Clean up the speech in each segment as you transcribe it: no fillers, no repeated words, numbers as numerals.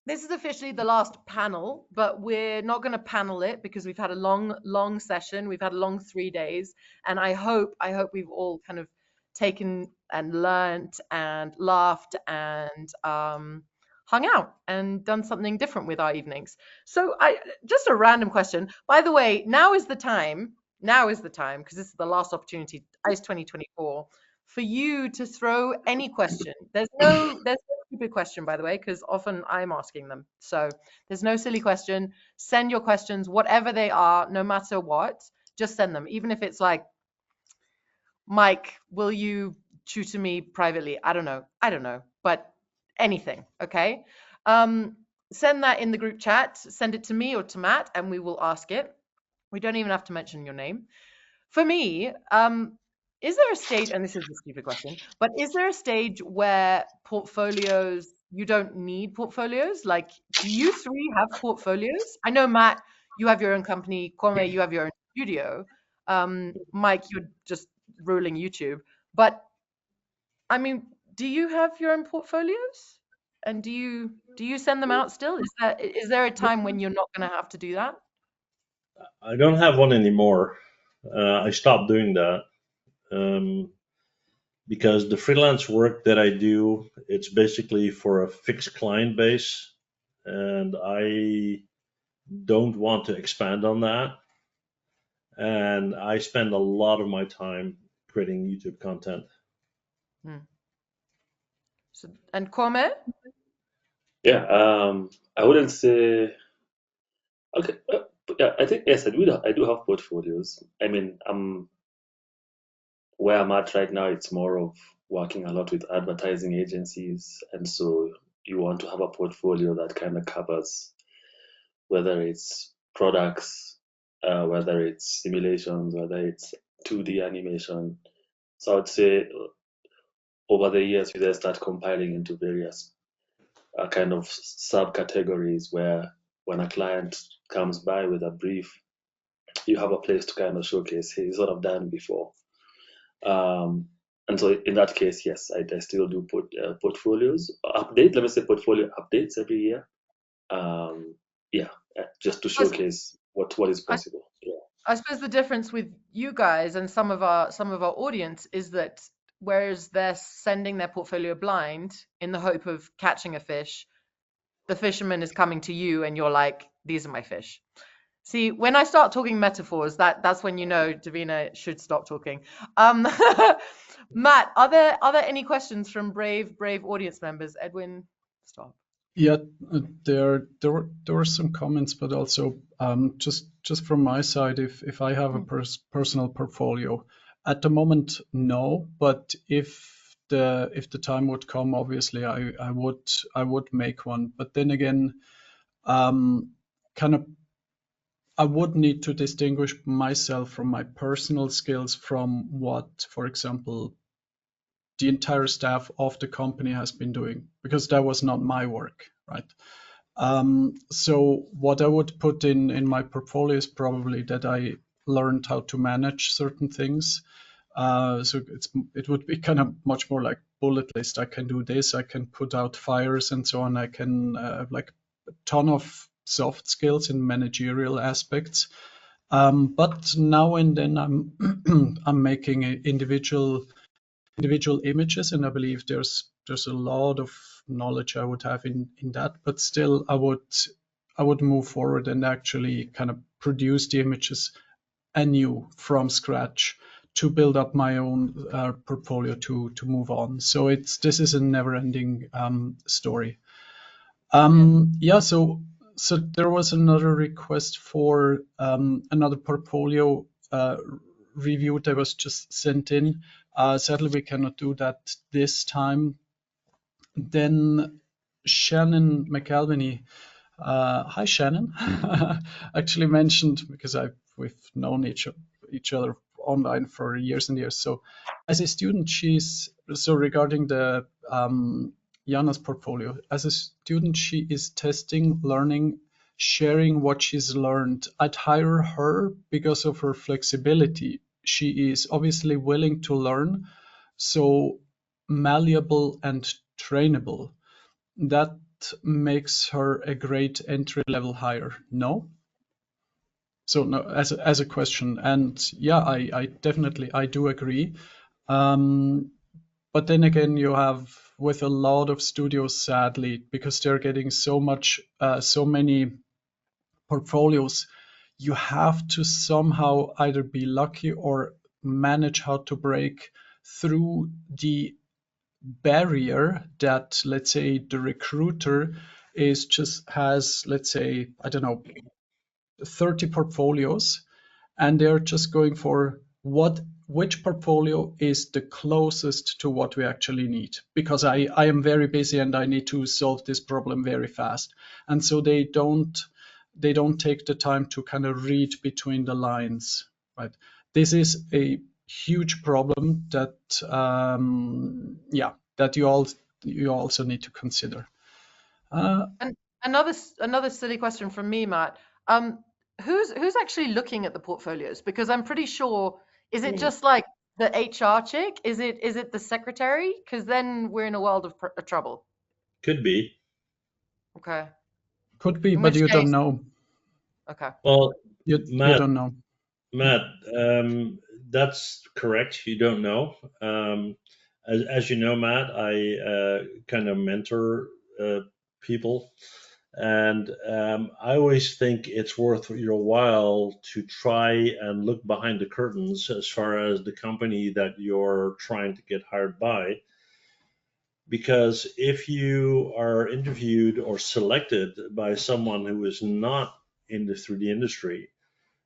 this is officially the last panel, but we're not going to panel it because we've had a long session. We've had a long 3 days, and I hope we've all kind of taken and learnt and laughed and hung out and done something different with our evenings. So I just a random question. By the way, now is the time. Now is the time because this is the last opportunity, ICE 2024, for you to throw any question. There's stupid question, by the way, because often I'm asking them. So there's no silly question. Send your questions, whatever they are, no matter what. Just send them, even if it's like, Mike, will you tutor me privately? I don't know, but anything, okay? Send that in the group chat. Send it to me or to Matt, and we will ask it. We don't even have to mention your name. For me, is there a stage, and this is a stupid question, but is there a stage where portfolios, you don't need portfolios? Like, do you three have portfolios? I know, Matt, you have your own company. Kwame, you have your own studio. Mike, you're just ruling YouTube. But I mean, do you have your own portfolios? And do you send them out still? Is there a time when you're not going to have to do that? I don't have one anymore. I stopped doing that because the freelance work that I do, it's basically for a fixed client base, and I don't want to expand on that. And I spend a lot of my time creating YouTube content. Hmm. So, and Kwame? Yeah, I wouldn't say okay. Yeah, I think yes, I do have portfolios. I mean, where I'm at right now, it's more of working a lot with advertising agencies, and so you want to have a portfolio that kind of covers whether it's products, whether it's simulations, whether it's 2D animation. So I would say over the years, we then start compiling into various kind of subcategories where when a client comes by with a brief, you have a place to kind of showcase, hey, sort of done before. And so in that case, yes, I still do portfolios update. Let me say portfolio updates every year. Yeah, just to showcase what is I, possible. Yeah. I suppose the difference with you guys and some of our audience is that whereas they're sending their portfolio blind in the hope of catching a fish, the fisherman is coming to you and you're like, these are my fish. See, when I start talking metaphors, that's when you know Davina should stop talking. Matt, are there any questions from brave audience members? Edwin, stop. Yeah, there were some comments, but also just from my side, if I have a personal portfolio at the moment, no. But if the time would come, obviously I would make one. But then again, kind of I would need to distinguish myself from my personal skills from what, for example, the entire staff of the company has been doing, because that was not my work, right? So what I would put in my portfolio is probably that I learned how to manage certain things. So it would be kind of much more like bullet list. I can do this. I can put out fires and so on. I can like a ton of soft skills in managerial aspects. But now and then I'm I'm making individual images, and I believe there's a lot of knowledge I would have in that. But still, I would move forward and actually kind of produce the images anew from scratch to build up my own portfolio to move on. So this is a never-ending story. Yeah. So there was another request for another portfolio review that was just sent in. Sadly, we cannot do that this time. Then Shannon McAlvany, hi Shannon, actually mentioned, because we've known each other online for years and years. So as a student, regarding the Jana's portfolio, as a student, she is testing, learning, sharing what she's learned. I'd hire her because of her flexibility. She is obviously willing to learn, so malleable and trainable. That makes her a great entry-level hire? No. So no, as a question, and yeah, I definitely I do agree. But then again, you have with a lot of studios, sadly, because they're getting so many portfolios, you have to somehow either be lucky or manage how to break through the barrier that, let's say, the recruiter has, let's say, I don't know, 30 portfolios, and they're just going for which portfolio is the closest to what we actually need, because I am very busy and I need to solve this problem very fast. And so they don't take the time to kind of read between the lines, right? This is a huge problem that that you also need to consider. And another silly question from me, Matt. Who's actually looking at the portfolios? Because I'm pretty sure, is it just like the HR chick? Is it the secretary? Because then we're in a world of trouble. Could be. Okay. Could be, In but which you case, don't know. okay. Well, You don't know. Matt, that's correct. You don't know. As you know, Matt, I kind of mentor people, and I always think it's worth your while to try and look behind the curtains as far as the company that you're trying to get hired by. Because if you are interviewed or selected by someone who is not in the 3D industry,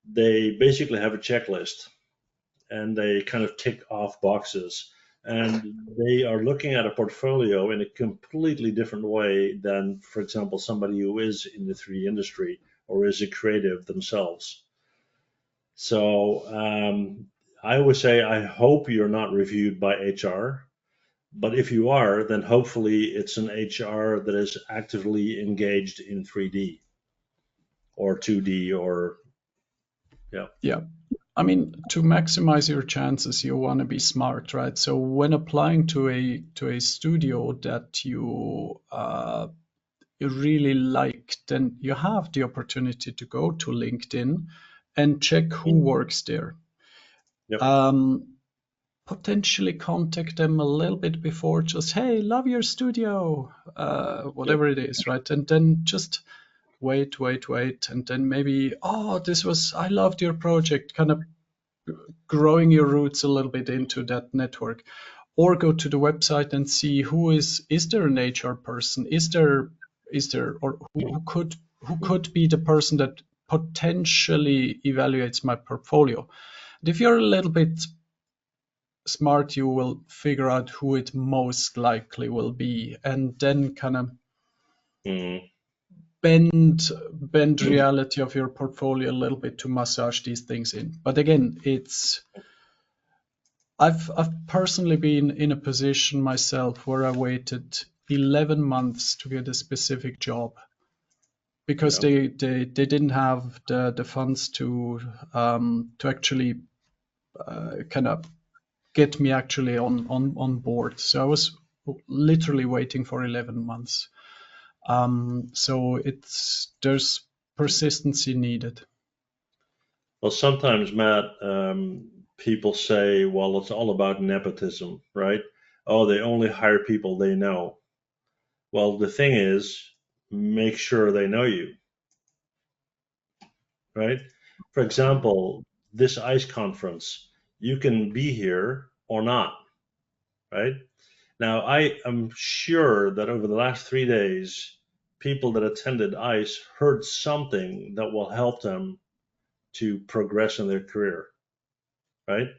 they basically have a checklist and they kind of tick off boxes, and they are looking at a portfolio in a completely different way than, for example, somebody who is in the 3D industry or is a creative themselves. So I would say I hope you're not reviewed by HR, but if you are, then hopefully it's an HR that is actively engaged in 3D or 2D or Yeah. I mean, to maximize your chances, you want to be smart, right? So when applying to a studio that you really like, then you have the opportunity to go to LinkedIn and check who works there. Yep. Potentially contact them a little bit before, just, hey, love your studio, whatever it is, right? And then just wait, and then maybe, I loved your project, kind of growing your roots a little bit into that network. Or go to the website and see is there an HR person? Is there or who could be the person that potentially evaluates my portfolio? And if you're a little bit smart, you will figure out who it most likely will be, and then kind of bend reality of your portfolio a little bit to massage these things in. But again, I've personally been in a position myself where I waited 11 months to get a specific job because they didn't have the funds to actually kind of get me actually on board. So I was literally waiting for 11 months. So there's persistency needed. Well, sometimes, Matt, people say, well, it's all about nepotism, right? Oh, they only hire people they know. Well, the thing is, make sure they know you, right? For example, this ICE conference, you can be here or not, right? Now, I am sure that over the last 3 days, people that attended ICE heard something that will help them to progress in their career, right?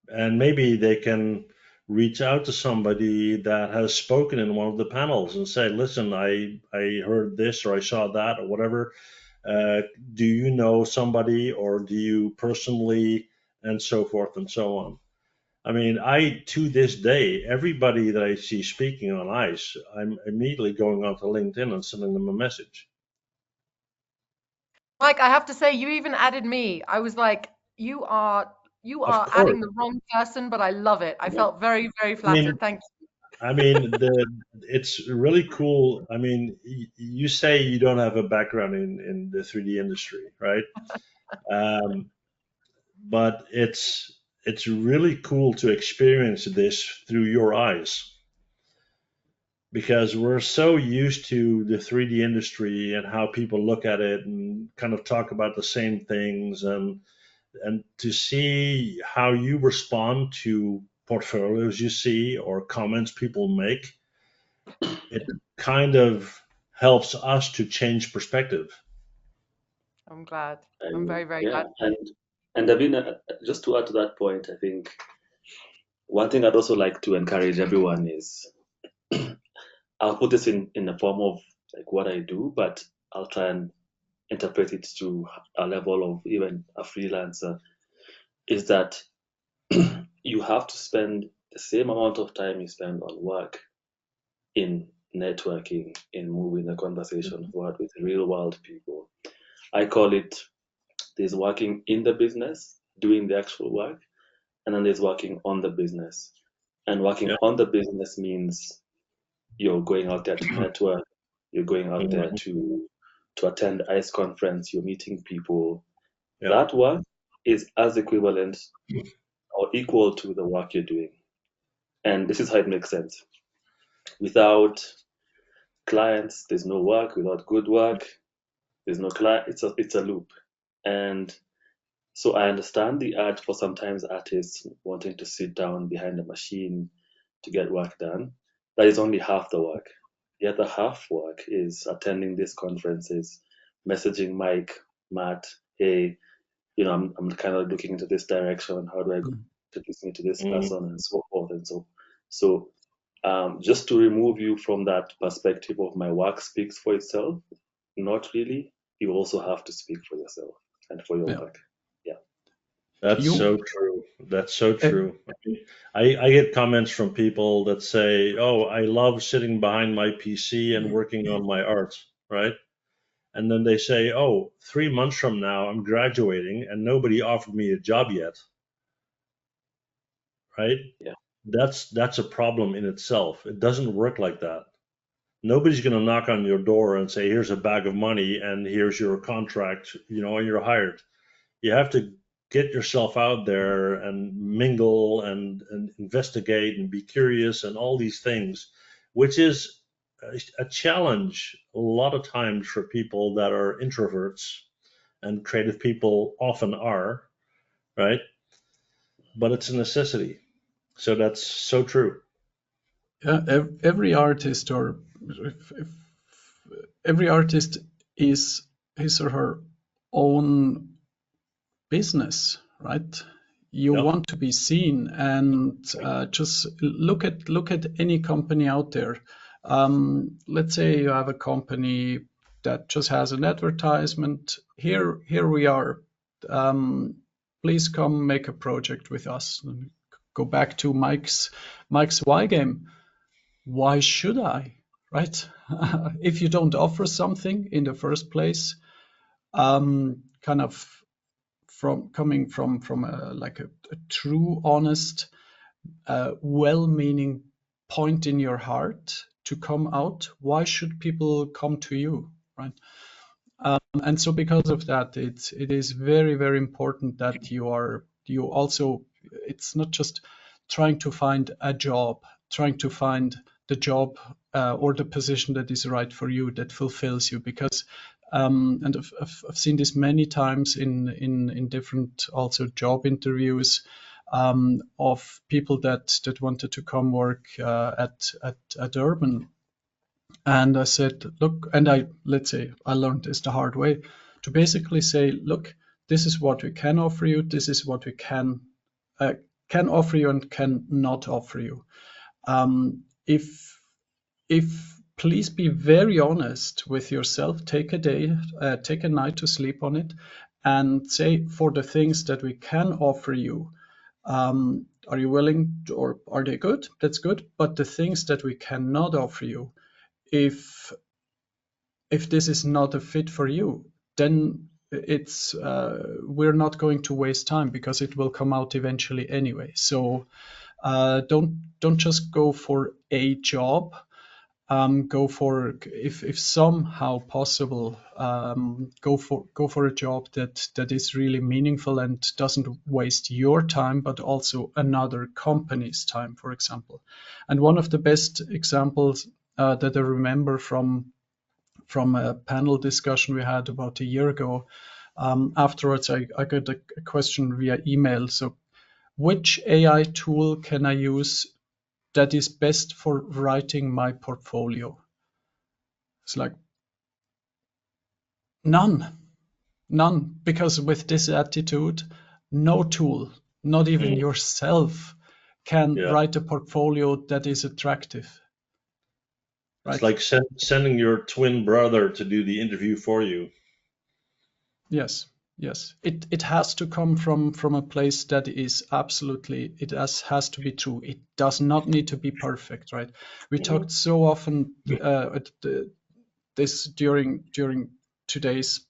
And maybe they can reach out to somebody that has spoken in one of the panels and say, listen, I heard this or I saw that or whatever. Do you know somebody, or do you personally, and so forth and so on. I mean, to this day, everybody that I see speaking on ICE, I'm immediately going onto LinkedIn and sending them a message. Mike, I have to say, you even added me. I was like, you are Of adding course. the wrong person, but I love it. I felt very, very I mean, flattered. Thank you. I mean, it's really cool. I mean, you say you don't have a background in the 3D industry, right? Um, but it's really cool to experience this through your eyes because we're so used to the 3D industry and how people look at it and kind of talk about the same things, and to see how you respond to portfolios you see or comments people make, it kind of helps us to change perspective. I'm glad. I'm And very, very yeah, glad. and Davina, just to add to that point, I think one thing I'd also like to encourage everyone is I'll put this in the form of like what I do, but I'll try and interpret it to a level of even a freelancer, is that you have to spend the same amount of time you spend on work in networking, in moving the conversation forward with real world people. I call it, there's working in the business, doing the actual work, and then there's working on the business. And working Yeah. on the business means you're going out there to network, you're going out there to attend ICE conference, you're meeting people. Yeah. That work is as equivalent or equal to the work you're doing. And this is how it makes sense. Without clients, there's no work. Without good work, there's no client. It's a loop. And so I understand the urge for sometimes artists wanting to sit down behind a machine to get work done. That is only half the work. The other half work is attending these conferences, messaging Mike, Matt, hey, I'm kind of looking into this direction. How do I go introduce me to this person, and so forth and so. Just to remove you from that perspective of my work speaks for itself, not really. You also have to speak for yourself and for your work. Yeah. That's so true. That's so true. I get comments from people that say, "Oh, I love sitting behind my PC and working on my art," right? And then they say, "Oh, 3 months from now, I'm graduating and nobody offered me a job yet," right? Yeah. That's a problem in itself. It doesn't work like that. Nobody's going to knock on your door and say, "Here's a bag of money and here's your contract, and you're hired." You have to get yourself out there and mingle and investigate and be curious and all these things, which is a challenge a lot of times for people that are introverts, and creative people often are, right? But it's a necessity. So that's so true. Yeah, every artist every artist is his or her own business, right? You Yeah. want to be seen, and just look at any company out there. Let's say you have a company that just has an advertisement. Here we are. Please come make a project with us. Go back to Mike's Y game. Why should I? Right? If you don't offer something in the first place, kind of coming from a true, honest, well-meaning point in your heart to come out, why should people come to you, right? And so because of that, it is very, very important that you also, it's not just trying to find a job, trying to find the job or the position that is right for you, that fulfills you, because and I've seen this many times in different also job interviews of people that wanted to come work at Urban. And I said, look, and let's say I learned this the hard way, to basically say, look, this is what we can offer you, this is what we can offer you and can not offer you. If please be very honest with yourself, take a day, take a night to sleep on it, and say, for the things that we can offer you, are you willing to, or are they good? That's good. But the things that we cannot offer you, if this is not a fit for you, then it's we're not going to waste time, because it will come out eventually anyway. So Don't just go for a job. Go for, if somehow possible, go for a job that is really meaningful and doesn't waste your time, but also another company's time, for example. And one of the best examples that I remember from a panel discussion we had about a year ago. Afterwards, I got a question via email. So, which AI tool can I use that is best for writing my portfolio? It's like, none, because with this attitude, no tool, not even yourself, can Yeah. write a portfolio that is attractive. Right? It's like sending your twin brother to do the interview for you. Yes. It has to come from a place that is absolutely, it has to be true. It does not need to be perfect, right? We talked so often this during today's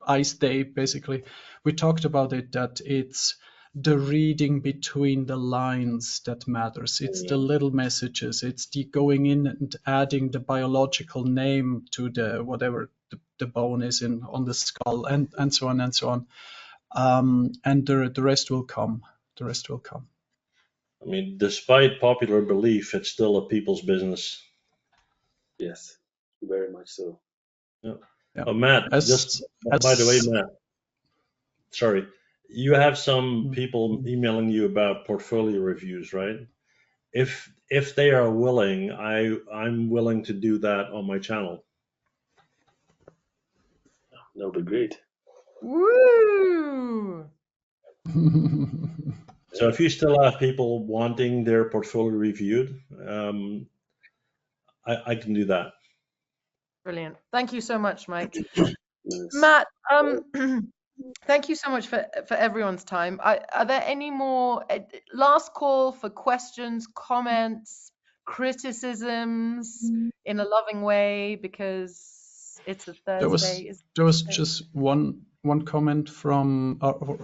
ICE Day, basically. We talked about it, that it's the reading between the lines that matters. It's the little messages. It's the going in and adding the biological name to the whatever the bone is in on the skull, and so on and so on. And the rest will come. The rest will come. I mean, despite popular belief, it's still a people's business. Yes, very much so. Yeah. Yeah. Oh, Matt, by the way, Matt, sorry, you have some people emailing you about portfolio reviews, right? If they are willing, I'm willing to do that on my channel. That would be great. Woo! So if you still have people wanting their portfolio reviewed, I can do that. Brilliant. Thank you so much, Mike. Yes. Matt, thank you so much for everyone's time. Are there any more last call for questions, comments, criticisms in a loving way, because it's a Thursday? There was just one comment from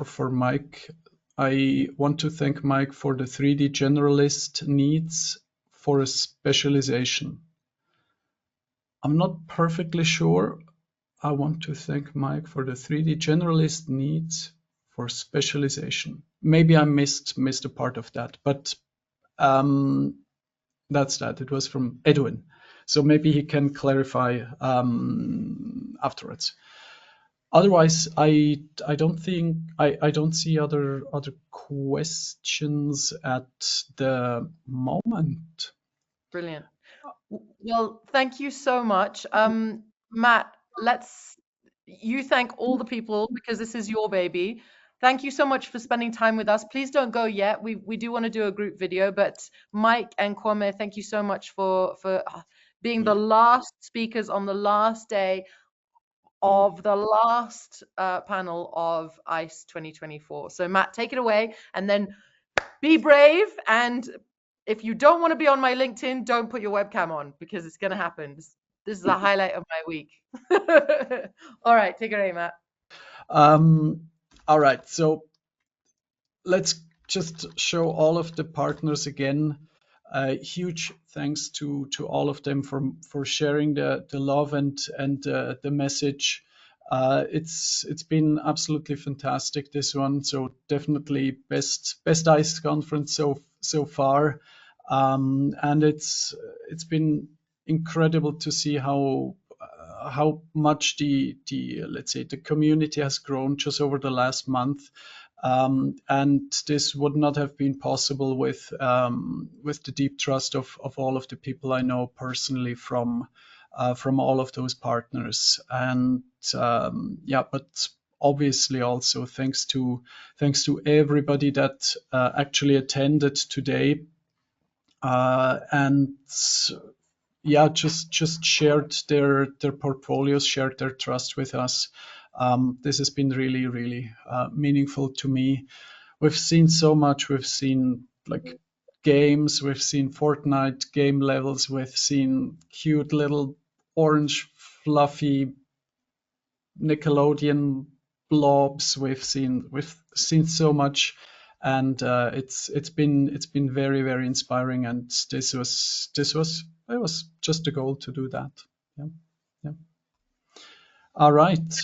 for Mike. I want to thank Mike for the 3D generalist needs for a specialization. I'm not perfectly sure. I want to thank Mike for the 3D generalist needs for specialization. Maybe I missed a part of that, but that's that. It was from Edwin, so maybe he can clarify afterwards. Otherwise, I don't think I don't see other questions at the moment. Brilliant. Well, thank you so much. Matt, you thank all the people, because this is your baby. Thank you so much for spending time with us. Please don't go yet. We do want to do a group video, but Mike and Kwame, thank you so much for being the last speakers on the last day of the last panel of ICE 2024. So Matt, take it away, and then be brave. And if you don't want to be on my LinkedIn, don't put your webcam on, because it's going to happen. This is the highlight of my week. All right, take it away, Matt. All right, so let's just show all of the partners again. Huge thanks to all of them for sharing the love and the message. It's been absolutely fantastic, this one. So definitely best ICE conference so far, and it's been incredible to see how much the let's say the community has grown just over the last month. And this would not have been possible with the deep trust of all of the people I know personally from all of those partners. And but obviously also thanks to everybody that actually attended today, and just shared their portfolios, shared their trust with us. This has been really, really meaningful to me. We've seen so much. We've seen like games. We've seen Fortnite game levels. We've seen cute little orange fluffy Nickelodeon blobs. We've seen so much, and it's been very, very inspiring, and it was just a goal to do that. Yeah. All right.